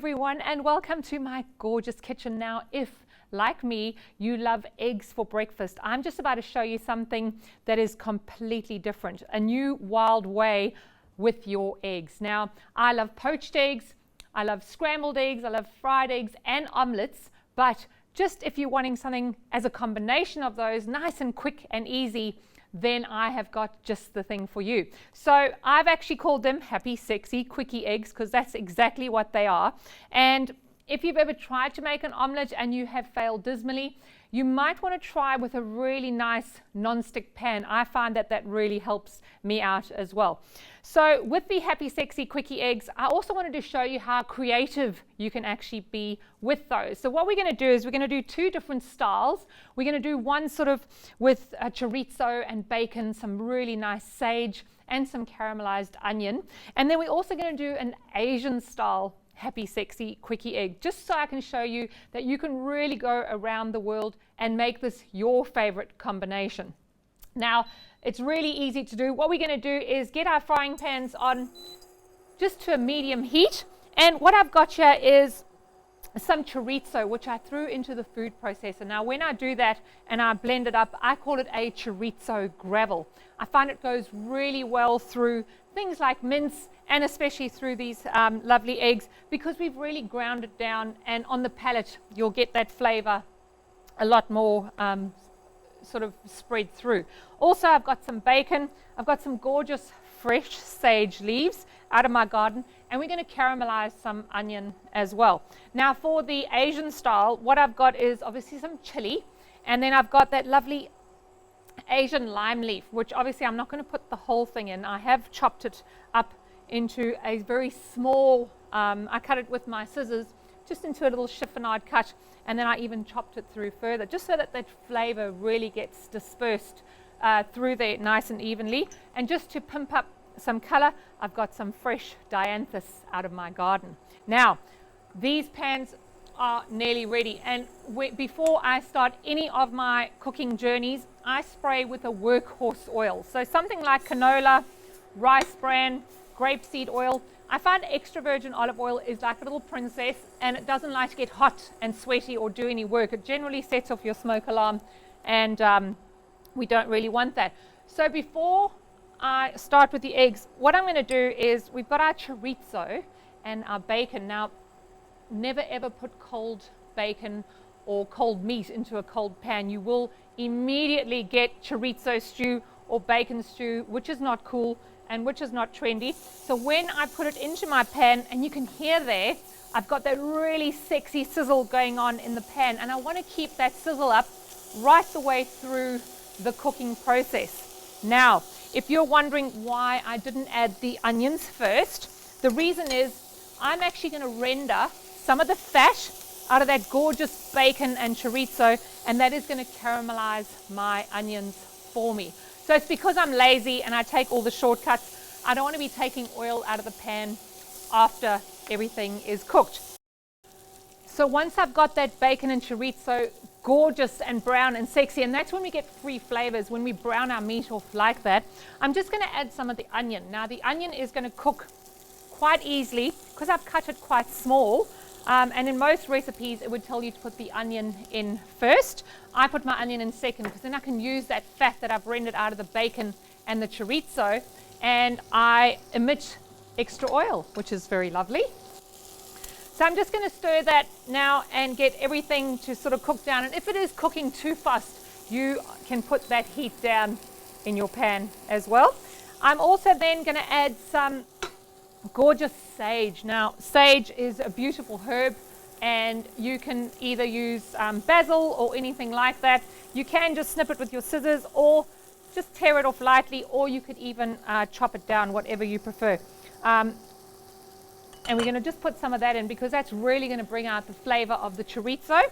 everyone, and welcome to my gorgeous kitchen. Now, if, like me, you love eggs for breakfast, I'm just about to show you something that is completely different, a new wild way with your eggs. Now, I love poached eggs, I love scrambled eggs, I love fried eggs and omelettes, but just if you're wanting something as a combination of those, nice and quick and easy, then I have got just the thing for you. So I've actually called them Happy Sexy Quickie eggs because that's exactly what they are. And if you've ever tried to make an omelette and you have failed dismally, you might want to try with a really nice non-stick pan. I find that that really helps me out as well. So with the Happy Sexy Quickie eggs, I also wanted to show you how creative you can actually be with those. So what we're going to do is we're going to do two different styles. We're going to do one sort of with chorizo and bacon, some really nice sage and some caramelized onion. And then we're also going to do an Asian style Happy Sexy Quickie egg, just so I can show you that you can really go around the world and make this your favorite combination. Now, it's really easy to do. What we're going to do is get our frying pans on just to a medium heat. And what I've got here is some chorizo, which I threw into the food processor. Now, when I do that and I blend it up, I call it a chorizo gravel. I find it goes really well through things like mince and especially through these lovely eggs because we've really ground it down, and on the palate you'll get that flavor a lot more sort of spread through. Also, I've got some bacon, I've got some gorgeous fresh sage leaves out of my garden, and we're going to caramelize some onion as well. Now for the Asian style, what I've got is obviously some chili, and then I've got that lovely Asian lime leaf, which obviously I'm not going to put the whole thing in. I have chopped it up into a very small, I cut it with my scissors just into a little chiffonade cut, and then I even chopped it through further just so that that flavor really gets dispersed through there nice and evenly. And just to pimp up some color, I've got some fresh dianthus out of my garden. Now, these pans are nearly ready, and before I start any of my cooking journeys, I spray with a workhorse oil. So something like canola, rice bran, grapeseed oil. I find extra virgin olive oil is like a little princess, and it doesn't like to get hot and sweaty or do any work. It generally sets off your smoke alarm, and we don't really want that. So before I start with the eggs, what I'm going to do is we've got our chorizo and our bacon. Now, never ever put cold bacon or cold meat into a cold pan. You will immediately get chorizo stew or bacon stew, which is not cool and which is not trendy. So when I put it into my pan, and you can hear there, I've got that really sexy sizzle going on in the pan, and I want to keep that sizzle up right the way through the cooking process. Now, if you're wondering why I didn't add the onions first, the reason is I'm actually going to render some of the fat out of that gorgeous bacon and chorizo, and that is going to caramelize my onions for me. So it's because I'm lazy and I take all the shortcuts. I don't want to be taking oil out of the pan after everything is cooked. So once I've got that bacon and chorizo gorgeous and brown and sexy, and that's when we get free flavors, when we brown our meat off like that, I'm just going to add some of the onion. Now the onion is going to cook quite easily because I've cut it quite small. And in most recipes, it would tell you to put the onion in first. I put my onion in second because then I can use that fat that I've rendered out of the bacon and the chorizo, and I emit extra oil, which is very lovely. So I'm just going to stir that now and get everything to sort of cook down. And if it is cooking too fast, you can put that heat down in your pan as well. I'm also then going to add some gorgeous sage. Now, sage is a beautiful herb, and you can either use basil or anything like that. You can just snip it with your scissors or just tear it off lightly, or you could even chop it down, whatever you prefer. And we're going to just put some of that in because that's really going to bring out the flavor of the chorizo,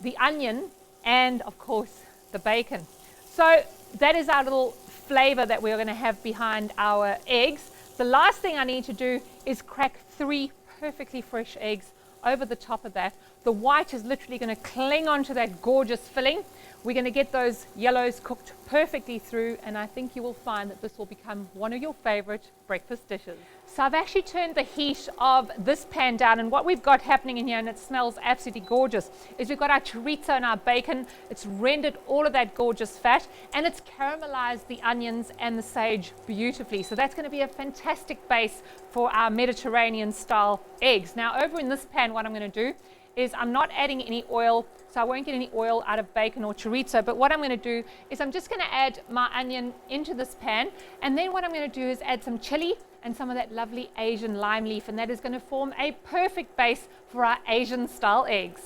the onion, and of course the bacon. So that is our little flavor that we're going to have behind our eggs. The last thing I need to do is crack 3 perfectly fresh eggs over the top of that. The white is literally going to cling onto that gorgeous filling. We're going to get those yellows cooked perfectly through, and I think you will find that this will become one of your favorite breakfast dishes. So I've actually turned the heat of this pan down, and what we've got happening in here, and it smells absolutely gorgeous, is we've got our chorizo and our bacon. It's rendered all of that gorgeous fat, and it's caramelized the onions and the sage beautifully. So that's going to be a fantastic base for our Mediterranean style eggs. Now over in this pan, what I'm going to do is I'm not adding any oil, so I won't get any oil out of bacon or chorizo, but what I'm going to do is I'm just going to add my onion into this pan, and then what I'm going to do is add some chili and some of that lovely Asian lime leaf, and that is going to form a perfect base for our Asian style eggs.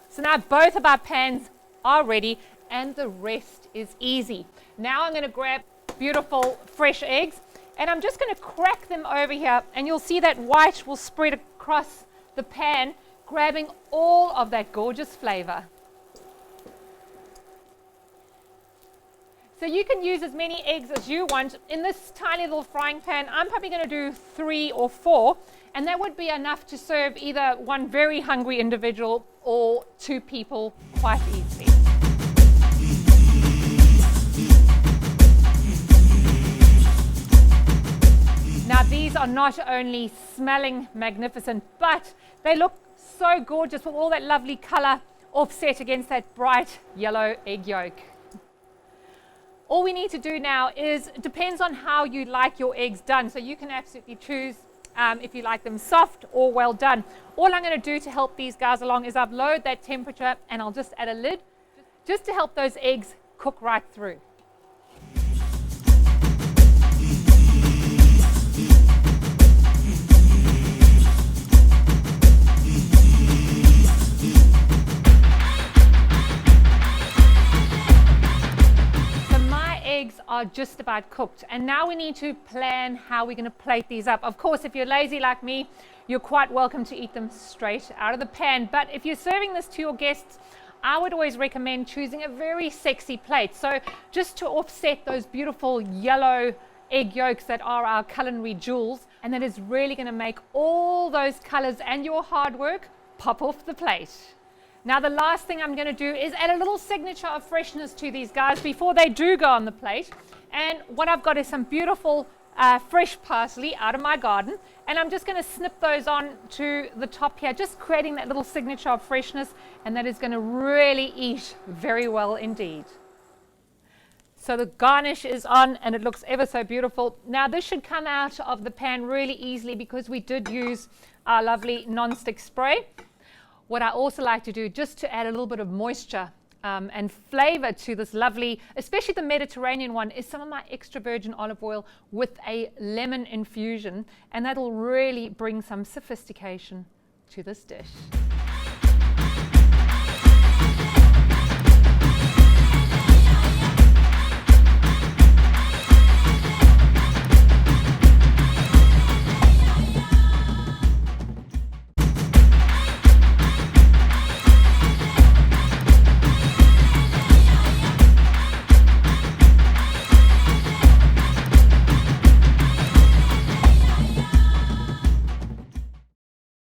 So now both of our pans are ready, and the rest is easy. Now I'm going to grab beautiful fresh eggs, and I'm just going to crack them over here, and you'll see that white will spread across the pan, grabbing all of that gorgeous flavor. So you can use as many eggs as you want. In this tiny little frying pan, I'm probably going to do 3 or 4, and that would be enough to serve either one very hungry individual or 2 people quite easily. Now these are not only smelling magnificent, but they look so gorgeous with all that lovely color offset against that bright yellow egg yolk. All we need to do now is, it depends on how you like your eggs done. So you can absolutely choose if you like them soft or well done. All I'm going to do to help these guys along is I've lowered that temperature, and I'll just add a lid just to help those eggs cook right through. Eggs are just about cooked, and now we need to plan how we're going to plate these up. Of course, if you're lazy like me, you're quite welcome to eat them straight out of the pan, but if you're serving this to your guests, I would always recommend choosing a very sexy plate. So just to offset those beautiful yellow egg yolks that are our culinary jewels, and that is really going to make all those colors and your hard work pop off the plate. Now the last thing I'm going to do is add a little signature of freshness to these guys before they do go on the plate. And what I've got is some beautiful fresh parsley out of my garden, and I'm just going to snip those on to the top here, just creating that little signature of freshness, and that is going to really eat very well indeed. So the garnish is on, and it looks ever so beautiful. Now this should come out of the pan really easily because we did use our lovely non-stick spray. What I also like to do, just to add a little bit of moisture and flavor to this lovely, especially the Mediterranean one, is some of my extra virgin olive oil with a lemon infusion, and that'll really bring some sophistication to this dish.